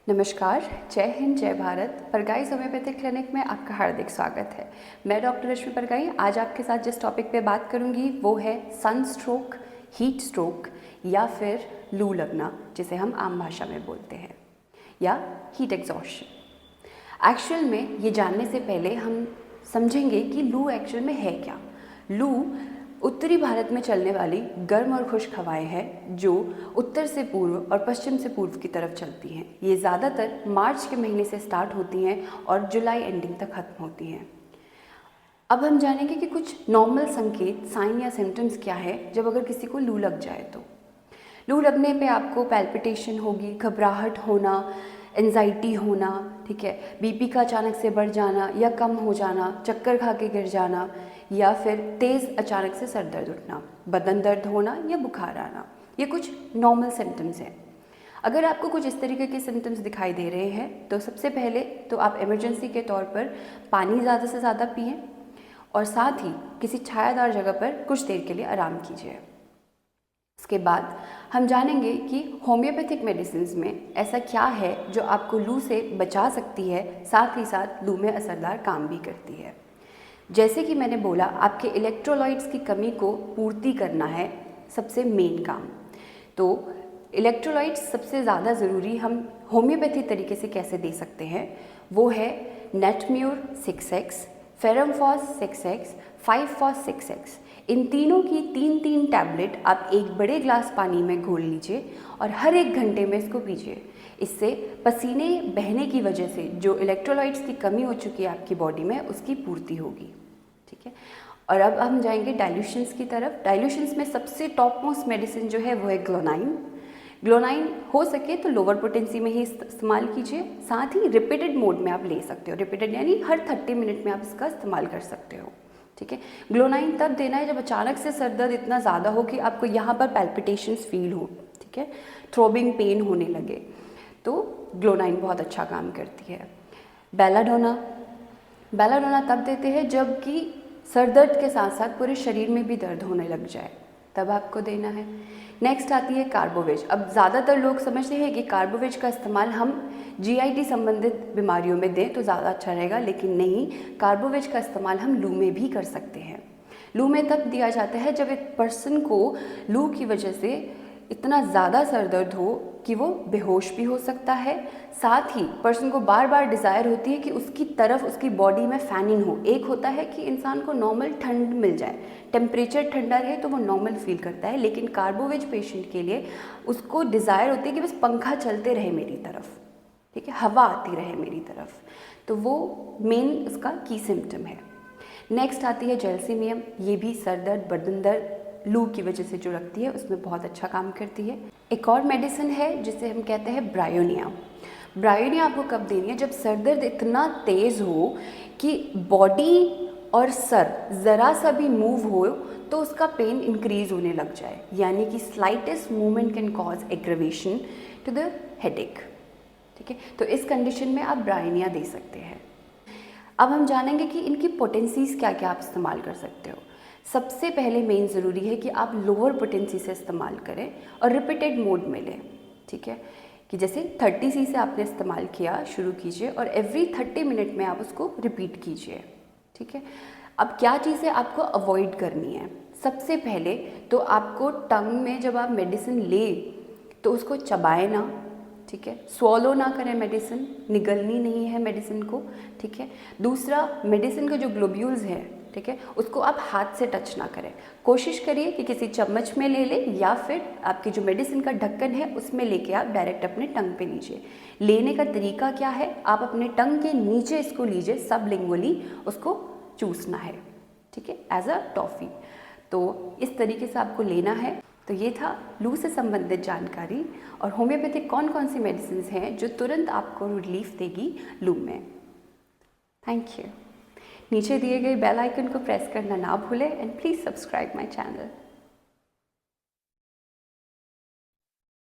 नमस्कार, जय हिंद, जय भारत। परगाई होम्योपैथिक क्लिनिक में आपका हार्दिक स्वागत है। मैं डॉक्टर रश्मि परगाई आज आपके साथ जिस टॉपिक पे बात करूंगी वो है सन स्ट्रोक, हीट स्ट्रोक या फिर लू लगना, जिसे हम आम भाषा में बोलते हैं, या हीट एग्जॉस्शन। एक्चुअल में ये जानने से पहले हम समझेंगे कि लू एक्चुअल में है क्या। लू उत्तरी भारत में चलने वाली गर्म और खुश्क हवाएं हैं जो उत्तर से पूर्व और पश्चिम से पूर्व की तरफ चलती हैं। ये ज़्यादातर मार्च के महीने से स्टार्ट होती हैं और जुलाई एंडिंग तक खत्म होती हैं। अब हम जानेंगे कि कुछ नॉर्मल संकेत, साइन या सिम्टम्स क्या है जब अगर किसी को लू लग जाए तो। लू लगने पे आपको पैल्पिटेशन होगी, घबराहट होना, एंजाइटी होना, ठीक है, बीपी का अचानक से बढ़ जाना या कम हो जाना, चक्कर खा के गिर जाना, या फिर तेज़ अचानक से सर दर्द उठना, बदन दर्द होना या बुखार आना। ये कुछ नॉर्मल सिम्टम्स हैं। अगर आपको कुछ इस तरीके के सिम्टम्स दिखाई दे रहे हैं तो सबसे पहले तो आप इमरजेंसी के तौर पर पानी ज़्यादा से ज़्यादा पिएं और साथ ही किसी छायादार जगह पर कुछ देर के लिए आराम कीजिए। इसके बाद हम जानेंगे कि होम्योपैथिक मेडिसिन में ऐसा क्या है जो आपको लू से बचा सकती है, साथ ही साथ लू में असरदार काम भी करती है। जैसे कि मैंने बोला, आपके इलेक्ट्रोलाइट्स की कमी को पूर्ति करना है सबसे मेन काम। तो इलेक्ट्रोलाइट्स सबसे ज़्यादा ज़रूरी हम होम्योपैथी तरीके से कैसे दे सकते हैं, वो है नेटम्यूर 6x, फेरमफॉस 6x, 5-फॉस 6x। इन तीनों की 3-3 टैबलेट आप एक बड़े ग्लास पानी में घोल लीजिए और हर 1 घंटे में इसको पीजिए। इससे पसीने बहने की वजह से जो इलेक्ट्रोलाइट्स की कमी हो चुकी है आपकी बॉडी में, उसकी पूर्ति होगी। ठीक है, और अब हम जाएंगे डाइल्यूशंस की तरफ। डाइल्यूशंस में सबसे टॉप मोस्ट मेडिसिन जो है वो है ग्लोनाइन। ग्लोनाइन हो सके तो लोअर पोटेंसी में ही इस्तेमाल कीजिए, साथ ही रिपीटेड मोड में आप ले सकते हो। रिपीटेड यानी हर 30 मिनट में आप इसका इस्तेमाल कर सकते हो। ठीक है, ग्लोनाइन तब देना है जब अचानक से सर दर्द इतना ज़्यादा हो कि आपको यहाँ पर पैल्पिटेशंस फील हो, ठीक है, थ्रोबिंग पेन होने लगे, तो ग्लोनाइन बहुत अच्छा काम करती है। बेलाडोना तब देते हैं जबकि सर दर्द के साथ साथ पूरे शरीर में भी दर्द होने लग जाए, तब आपको देना है। नेक्स्ट आती है कार्बोवेज। अब ज़्यादातर लोग समझते हैं कि कार्बोवेज का इस्तेमाल हम GIT संबंधित बीमारियों में दें तो ज़्यादा अच्छा रहेगा, लेकिन नहीं, कार्बोवेज का इस्तेमाल हम लू में भी कर सकते हैं। लू में तब दिया जाता है जब एक पर्सन को लू की वजह से इतना ज़्यादा सर दर्द हो कि वो बेहोश भी हो सकता है, साथ ही पर्सन को बार बार डिज़ायर होती है कि उसकी तरफ उसकी बॉडी में फैनिंग हो। एक होता है कि इंसान को नॉर्मल ठंड मिल जाए, टेम्परेचर ठंडा रहे तो वो नॉर्मल फील करता है, लेकिन कार्बोवेज पेशेंट के लिए उसको डिज़ायर होती है कि बस पंखा चलते रहे मेरी तरफ, ठीक है, हवा आती रहे मेरी तरफ। तो वो मेन उसका की सिम्टम है। नेक्स्ट आती है जेल्सिमियम। ये भी सर दर्द, बदन दर्द लू की वजह से जो रखती है उसमें बहुत अच्छा काम करती है। एक और मेडिसिन है जिसे हम कहते हैं ब्रायोनिया। ब्रायोनिया आपको कब देनी है? जब सर दर्द इतना तेज़ हो कि बॉडी और सर ज़रा सा भी मूव हो तो उसका पेन इंक्रीज होने लग जाए, यानी कि slightest movement can cause aggravation to the headache. ठीक है, तो इस कंडीशन में आप ब्रायोनिया दे सकते हैं। अब हम जानेंगे कि इनकी पोटेंसीज़ क्या क्या आप इस्तेमाल कर सकते हो। सबसे पहले मेन ज़रूरी है कि आप लोअर पोटेंसी से इस्तेमाल करें और रिपीटेड मोड में लें। ठीक है, कि जैसे 30C से आपने इस्तेमाल किया, शुरू कीजिए और एवरी 30 मिनट में आप उसको रिपीट कीजिए। ठीक है, अब क्या चीज़ें आपको अवॉइड करनी है? सबसे पहले तो आपको टंग में जब आप मेडिसिन ले तो उसको चबाए ना, ठीक है, स्वॉलो ना करें, मेडिसिन निगलनी नहीं है मेडिसिन को। ठीक है, दूसरा, मेडिसिन के जो ग्लोब्यूल्स हैं, ठीक है, उसको आप हाथ से टच ना करें। कोशिश करिए कि किसी चम्मच में ले लें या फिर आपकी जो मेडिसिन का ढक्कन है उसमें लेके आप डायरेक्ट अपने टंग पे लीजिए। लेने का तरीका क्या है? आप अपने टंग के नीचे इसको लीजिए, सबलिंगुअली उसको चूसना है, ठीक है, एज अ टॉफ़ी। तो इस तरीके से आपको लेना है। तो ये था लू से संबंधित जानकारी और होम्योपैथिक कौन कौन सी मेडिसिन हैं जो तुरंत आपको रिलीफ देगी लू में। Thank you. नीचे दिए गए बेल आइकन को प्रेस करना ना भूलें and please subscribe my channel.